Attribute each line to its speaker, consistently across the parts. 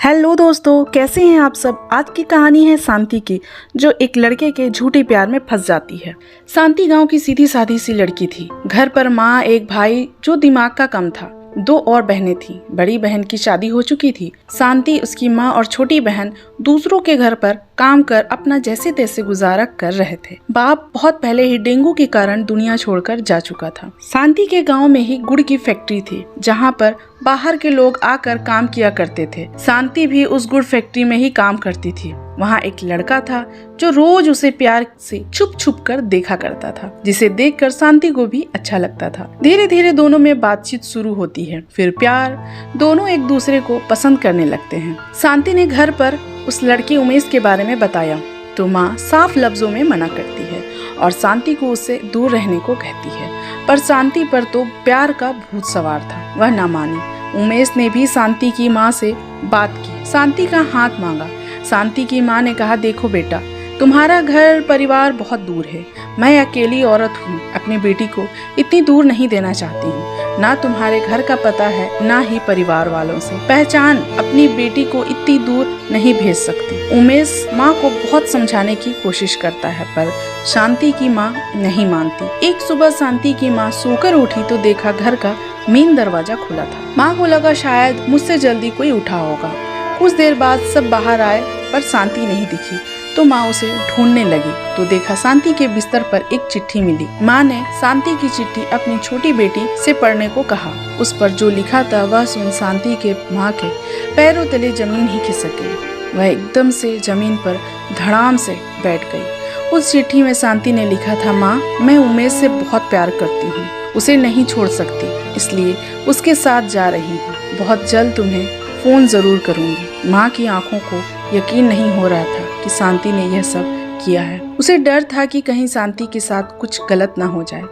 Speaker 1: Hello दोस्तों, कैसे हैं आप सब। आज की कहानी है शांति की, जो एक लड़के के झूठे प्यार में फंस जाती है। शांति गांव की सीधी सादी सी लड़की थी। घर पर माँ, एक भाई जो दिमाग का कम था, 2 और बहनें थीं। बड़ी बहन की शादी हो चुकी थी। शांति, उसकी माँ और छोटी बहन दूसरों के घर पर काम कर अपना जैसे तैसे गुजारा कर रहे थे। बाप बहुत पहले ही डेंगू के कारण दुनिया छोड़कर जा चुका था। शांति के गांव में ही गुड़ की फैक्ट्री थी, जहां पर बाहर के लोग आकर काम किया करते थे। शांति भी उस गुड़ फैक्ट्री में ही काम करती थी। वहाँ एक लड़का था जो रोज उसे प्यार से छुप छुप कर देखा करता था, जिसे देखकर शांति को भी अच्छा लगता था। धीरे धीरे दोनों में बातचीत शुरू होती है, फिर प्यार। दोनों एक दूसरे को पसंद करने लगते हैं। शांति ने घर पर उस लड़के उमेश के बारे में बताया तो माँ साफ लफ्जों में मना करती है और शांति को उससे दूर रहने को कहती है। पर शांति पर तो प्यार का भूत सवार था, वह ना मानी। उमेश ने भी शांति की माँ से बात की, शांति का हाथ मांगा। शांति की माँ ने कहा, देखो बेटा, तुम्हारा घर परिवार बहुत दूर है। मैं अकेली औरत हूँ, अपनी बेटी को इतनी दूर नहीं देना चाहती हूँ। ना तुम्हारे घर का पता है, ना ही परिवार वालों से पहचान। अपनी बेटी को इतनी दूर नहीं भेज सकती। उमेश माँ को बहुत समझाने की कोशिश करता है, पर शांति की माँ नहीं मानती। एक सुबह शांति की माँ सोकर उठी तो देखा घर का मेन दरवाजा खुला था। माँ को लगा शायद मुझसे जल्दी कोई उठा होगा। कुछ देर बाद सब बाहर आए, पर शांति नहीं दिखी तो माँ उसे ढूंढने लगी तो देखा शांति के बिस्तर पर एक चिट्ठी मिली। माँ ने शांति की चिट्ठी अपनी छोटी बेटी से पढ़ने को कहा। उस पर जो लिखा था वह सुन शांति के माँ के पैरों तले जमीन ही खिसक गई। वह एकदम से जमीन पर धड़ाम से बैठ गई। उस चिट्ठी में शांति ने लिखा था, माँ, मैं उमेश से बहुत प्यार करती हूँ, उसे नहीं छोड़ सकती, इसलिए उसके साथ जा रही हूँ। बहुत जल्द तुम्हें फोन जरूर करूंगी। माँ की आंखों को यकीन नहीं हो रहा था कि शांति ने यह सब किया है। उसे डर था कि कहीं शांति के साथ कुछ गलत ना हो जाए,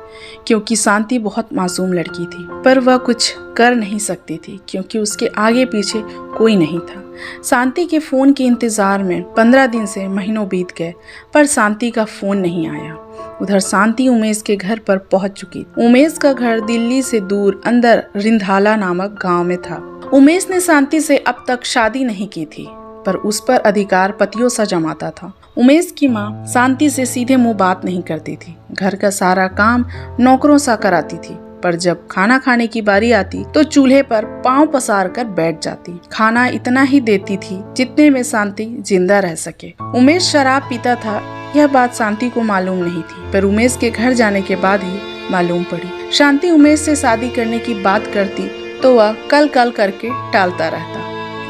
Speaker 1: क्योंकि शांति बहुत मासूम लड़की थी। पर वह कुछ कर नहीं सकती थी, क्योंकि उसके आगे पीछे कोई नहीं था। शांति के फोन के इंतजार में 15 दिन से महीनों बीत गए, पर शांति का फोन नहीं आया। उधर शांति उमेश के घर पर पहुंच चुकी। उमेश का घर दिल्ली से दूर अंदर रिंधाला नामक गांव में था। उमेश ने शांति से अब तक शादी नहीं की थी, पर उस पर अधिकार पतियों सा जमाता था। उमेश की माँ शांति से सीधे मुंह बात नहीं करती थी। घर का सारा काम नौकरों सा कराती थी, पर जब खाना खाने की बारी आती तो चूल्हे पर पांव पसार कर बैठ जाती। खाना इतना ही देती थी जितने में शांति जिंदा रह सके। उमेश शराब पीता था, यह बात शांति को मालूम नहीं थी, पर उमेश के घर जाने के बाद ही मालूम पड़ी। शांति उमेश से शादी करने की बात करती तो वह कल करके टालता रहता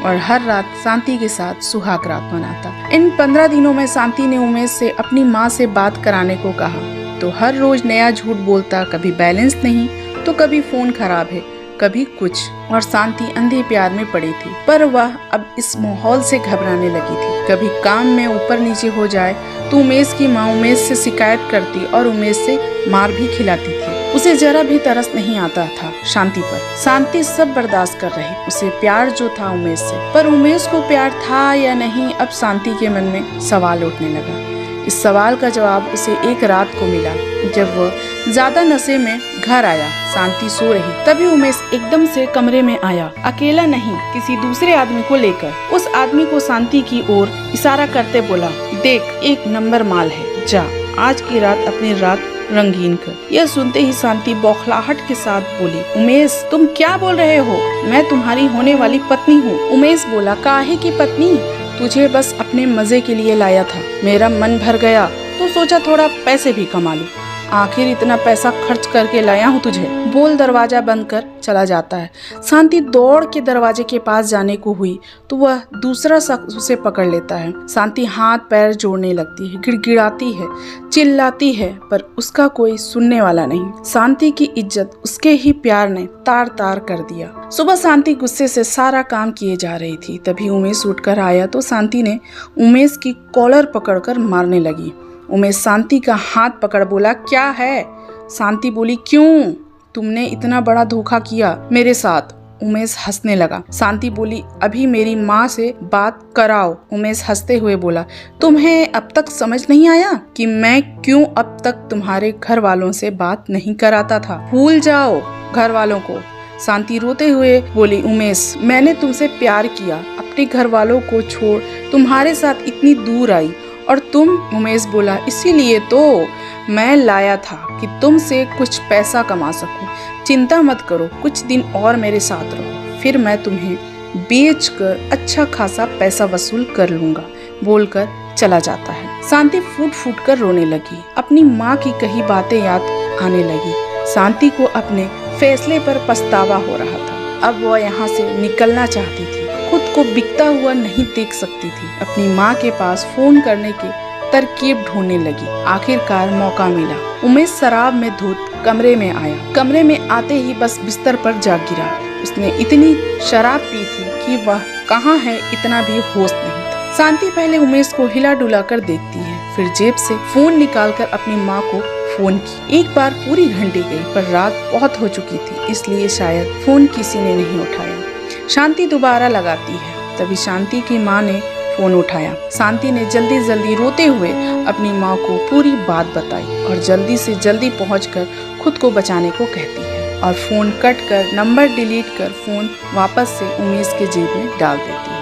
Speaker 1: और हर रात शांति के साथ सुहाग रात मनाता। इन 15 दिनों में शांति ने उमेश से अपनी माँ से बात कराने को कहा तो हर रोज नया झूठ बोलता। कभी बैलेंस नहीं तो कभी फोन खराब है, कभी कुछ। और शांति अंधे प्यार में पड़ी थी, पर वह अब इस माहौल से घबराने लगी थी। कभी काम में ऊपर नीचे हो जाए तो उमेश की माँ उमेश से शिकायत करती और उमेश से मार भी खिलाती थी। उसे जरा भी तरस नहीं आता था शांति पर। शांति सब बर्दाश्त कर रही, उसे प्यार जो था उमेश से, पर उमेश को प्यार था या नहीं, अब शांति के मन में सवाल उठने लगा। इस सवाल का जवाब उसे एक रात को मिला, जब वह ज्यादा नशे में घर आया। शांति सो रही, तभी उमेश एकदम से कमरे में आया, अकेला नहीं, किसी दूसरे आदमी को लेकर। उस आदमी को शांति की ओर इशारा करते बोला, देख, एक नंबर माल है, जा आज की रात अपनी रात रंगीन कर। यह सुनते ही शांति बौखलाहट के साथ बोली, उमेश, तुम क्या बोल रहे हो? मैं तुम्हारी होने वाली पत्नी हूँ। उमेश बोला, काहे की पत्नी? तुझे बस अपने मजे के लिए लाया था। मेरा मन भर गया तो सोचा थोड़ा पैसे भी कमा लूं। आखिर इतना पैसा खर्च करके लाया हूँ तुझे। बोल दरवाजा बंद कर चला जाता है। शांति दौड़ के दरवाजे के पास जाने को हुई तो वह दूसरा शख्स उसे पकड़ लेता है। शांति हाथ पैर जोड़ने लगती है, गिड़गिड़ाती है, चिल्लाती है, पर उसका कोई सुनने वाला नहीं। शांति की इज्जत उसके ही प्यार ने तार तार कर दिया। सुबह शांति गुस्से से सारा काम किए जा रही थी, तभी उमेश उठकर आया तो शांति ने उमेश की कॉलर पकड़कर मारने लगी। उमेश शांति का हाथ पकड़ बोला, क्या है? शांति बोली, क्यों? तुमने इतना बड़ा धोखा किया मेरे साथ। उमेश हंसने लगा। शांति बोली, अभी मेरी माँ से बात कराओ। उमेश हंसते हुए बोला, तुम्हें अब तक समझ नहीं आया कि मैं क्यों अब तक तुम्हारे घर वालों से बात नहीं कराता था? भूल जाओ घर वालों को। शांति रोते हुए बोली, उमेश, मैंने तुमसे प्यार किया, अब अपने घर वालों को छोड़ तुम्हारे साथ इतनी दूर आई। और तुम? उमेश बोला, इसीलिए तो मैं लाया था कि तुमसे कुछ पैसा कमा सकूं। चिंता मत करो, कुछ दिन और मेरे साथ रहो, फिर मैं तुम्हें बेचकर अच्छा खासा पैसा वसूल कर लूंगा, बोलकर चला जाता है। शांति फूट फूट कर रोने लगी। अपनी माँ की कही बातें याद आने लगी। शांति को अपने फैसले पर पछतावा हो रहा था। अब वह यहाँ से निकलना चाहती थी, खुद को बिकता हुआ नहीं देख सकती थी। अपनी माँ के पास फोन करने की तरकीब ढूंढने लगी। आखिरकार मौका मिला। उमेश शराब में धुत कमरे में आया। कमरे में आते ही बस बिस्तर पर जा गिरा। उसने इतनी शराब पी थी कि वह कहाँ है इतना भी होश नहीं था। शांति पहले उमेश को हिला डुला कर देखती है, फिर जेब से फोन निकालकर अपनी माँ को फोन की। एक बार पूरी घंटी गई, पर रात बहुत हो चुकी थी, इसलिए शायद फोन किसी ने नहीं उठाया। शांति दोबारा लगाती है, तभी शांति की माँ ने फोन उठाया। शांति ने जल्दी जल्दी रोते हुए अपनी माँ को पूरी बात बताई और जल्दी से जल्दी पहुंचकर खुद को बचाने को कहती है और फोन कट कर नंबर डिलीट कर फोन वापस से उमेश के जेब में डाल देती है।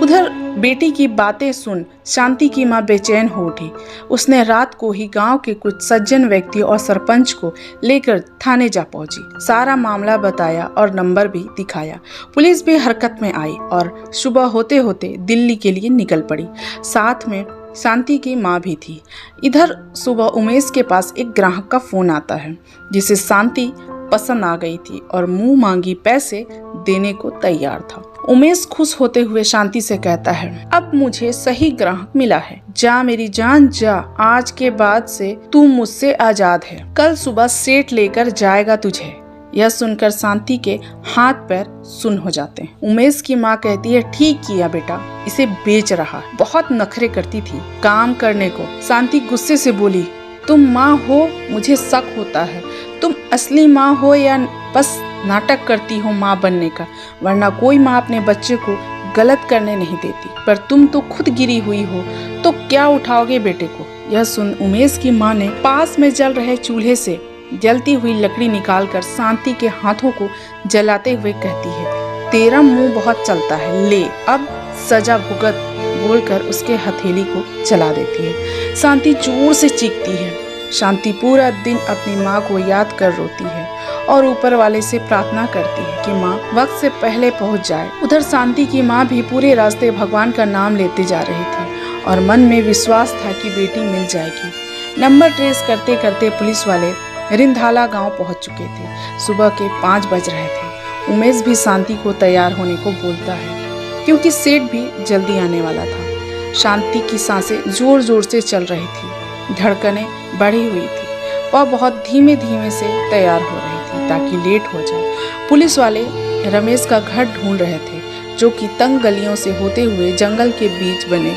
Speaker 1: उधर बेटी की बातें सुन शांति की माँ बेचैन हो उठी। उसने रात को ही गांव के कुछ सज्जन व्यक्ति और सरपंच को लेकर थाने जा पहुंची। सारा मामला बताया और नंबर भी दिखाया। पुलिस भी हरकत में आई और सुबह होते होते दिल्ली के लिए निकल पड़ी। साथ में शांति की माँ भी थी। इधर सुबह उमेश के पास एक ग्राहक का फोन आता है, जिसे शांति पसंद आ गई थी और मुंह मांगी पैसे देने को तैयार था। उमेश खुश होते हुए शांति से कहता है, अब मुझे सही ग्राहक मिला है, जा मेरी जान जा, आज के बाद से तू मुझसे आजाद है, कल सुबह सेठ लेकर जाएगा तुझे। यह सुनकर शांति के हाथ पैर सुन हो जाते हैं। उमेश की माँ कहती है, ठीक किया बेटा, इसे बेच रहा, बहुत नखरे करती थी काम करने को। शांति गुस्से से बोली, तुम माँ हो, मुझे शक होता है, तुम असली माँ हो या बस नाटक करती हो माँ बनने का, वरना कोई माँ अपने बच्चे को गलत करने नहीं देती, पर तुम तो खुद गिरी हुई हो, तो क्या उठाओगे बेटे को। यह सुन उमेश की माँ ने पास में जल रहे चूल्हे से जलती हुई लकड़ी निकालकर शांति के हाथों को जलाते हुए कहती है, तेरा मुंह बहुत चलता है, ले अब सजा भुगत, बोलकर उसके हथेली को जला देती है। शांति जोर से चीखती है। शांति पूरा दिन अपनी माँ को याद कर रोती है और ऊपर वाले से प्रार्थना करती है कि माँ वक्त से पहले पहुँच जाए। उधर शांति की माँ भी पूरे रास्ते भगवान का नाम लेते जा रही थी और मन में विश्वास था कि बेटी मिल जाएगी। नंबर ट्रेस करते करते पुलिस वाले रिंधाला गांव पहुंच चुके थे। सुबह के 5 बज रहे थे। उमेश भी शांति को तैयार होने को बोलता है, क्योंकि सेठ भी जल्दी आने वाला था। शांति की सांसें जोर जोर से चल रही थी, धड़कनें बढ़ी हुई थी। वह बहुत धीमे धीमे से तैयार हो रही थी ताकि लेट हो जाए। पुलिस वाले रमेश का घर ढूंढ रहे थे, जो कि तंग गलियों से होते हुए जंगल के बीच बने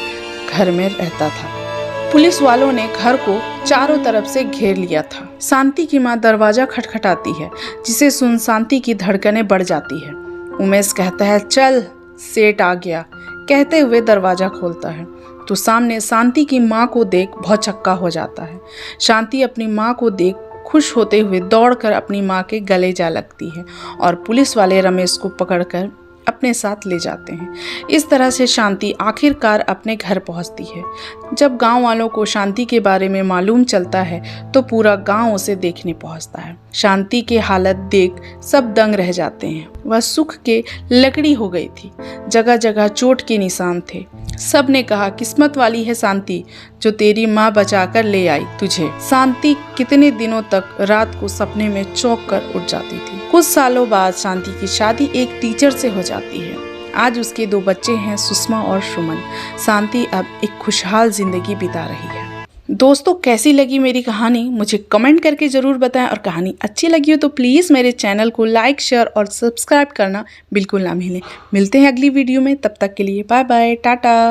Speaker 1: घर में रहता था। पुलिस वालों ने घर को चारों तरफ से घेर लिया था। शांति की माँ दरवाजा खटखटाती है, जिसे सुन शांति की धड़कनें बढ़ जाती है। उमेश कहता है, चल सेठ आ गया, कहते हुए दरवाजा खोलता है तो सामने शांति की माँ को देख भौचक्का हो जाता है। शांति अपनी माँ को देख खुश होते हुए दौड़कर अपनी माँ के गले जा लगती है और पुलिस वाले रमेश को पकड़कर अपने साथ ले जाते हैं। इस तरह से शांति आखिरकार अपने घर पहुंचती है। जब गांव वालों को शांति के बारे में मालूम चलता है तो पूरा गांव उसे देखने पहुंचता है। शांति की हालत देख सब दंग रह जाते हैं। वह सुख के लकड़ी हो गई थी, जगह जगह चोट के निशान थे। सब ने कहा, किस्मत वाली है शांति, जो तेरी माँ बचाकर ले आई तुझे। शांति कितने दिनों तक रात को सपने में चौंक कर उठ जाती थी। कुछ सालों बाद शांति की शादी एक टीचर से हो जाती है। आज उसके 2 बच्चे हैं, सुषमा और सुमन। शांति अब एक खुशहाल जिंदगी बिता रही है। दोस्तों, कैसी लगी मेरी कहानी मुझे कमेंट करके ज़रूर बताएं, और कहानी अच्छी लगी हो तो प्लीज़ मेरे चैनल को लाइक, शेयर और सब्सक्राइब करना बिल्कुल ना भूलें। मिलते हैं अगली वीडियो में, तब तक के लिए बाय बाय, टाटा।